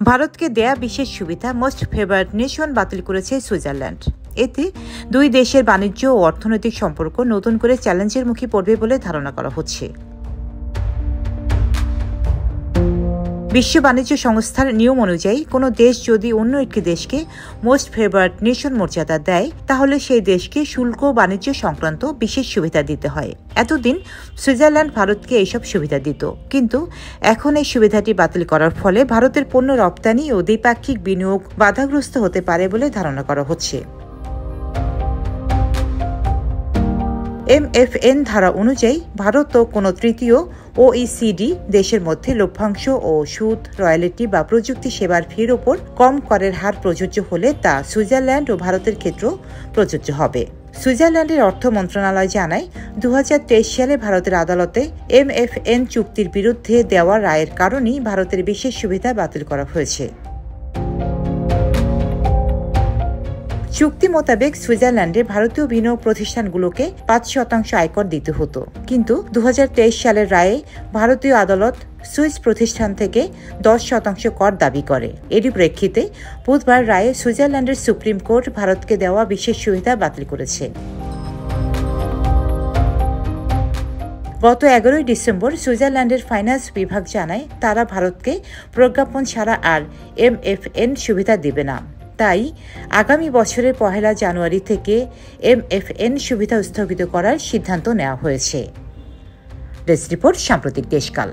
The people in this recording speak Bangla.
ভারতকে দেয়া বিশেষ সুবিধা মোস্ট ফেভার্ড নেশন বাতিল করেছে সুইজারল্যান্ড। এতে দুই দেশের বাণিজ্য ও অর্থনৈতিক সম্পর্ক নতুন করে চ্যালেঞ্জের মুখে পড়বে বলে ধারণা করা হচ্ছে। বিশ্ব বাণিজ্য সংস্থার নিয়ম অনুযায়ী কোনো দেশ যদি অন্য একটি দেশকে মোস্ট ফেভার্ড নেশন মর্যাদা দেয়, তাহলে সেই দেশকে শুল্ক ও বাণিজ্য সংক্রান্ত বিশেষ সুবিধা দিতে হয়। এতদিন সুইজারল্যান্ড ভারতকে এইসব সুবিধা দিত, কিন্তু এখন এই সুবিধাটি বাতিল করার ফলে ভারতের পণ্য রপ্তানি ও দ্বিপাক্ষিক বিনিয়োগ বাধাগ্রস্ত হতে পারে বলে ধারণা করা হচ্ছে। MFN ধারা অনুযায়ী ভারত ও কোনো তৃতীয় OECD দেশের মধ্যে লভ্যাংশ ও সুদ, রয়্যালটি বা প্রযুক্তি সেবার ফির ওপর কম করের হার প্রযোজ্য হলে তা সুইজারল্যান্ড ও ভারতের ক্ষেত্রেও প্রযোজ্য হবে। সুইজারল্যান্ডের অর্থ মন্ত্রণালয় জানায়, 2023 সালে ভারতের আদালতে MFN চুক্তির বিরুদ্ধে দেওয়া রায়ের কারণেই ভারতের বিশেষ সুবিধা বাতিল করা হয়েছে। চুক্তি মোতাবেক সুইজারল্যান্ডে ভারতীয় বিনিয়োগ প্রতিষ্ঠানগুলোকে 5% আয়কর দিতে হতো, কিন্তু 2023 সালের রায়ে ভারতীয় আদালত সুইস প্রতিষ্ঠান থেকে 10% কর দাবি করে। এরই প্রেক্ষিতে বুধবার রায়ে সুইজারল্যান্ডের সুপ্রিম কোর্ট ভারতকে দেওয়া বিশেষ সুবিধা বাতিল করেছে। গত 11 ডিসেম্বর সুইজারল্যান্ডের ফাইন্যান্স বিভাগ জানায়, তারা ভারতকে প্রজ্ঞাপন ছাড়া আর MFN সুবিধা দেবে না। তাই আগামী বছরের 1 জানুয়ারি থেকে MFN সুবিধা স্থগিত করার সিদ্ধান্ত নেওয়া হয়েছে। ডেস্ক রিপোর্ট, সাম্প্রতিক দেশকাল।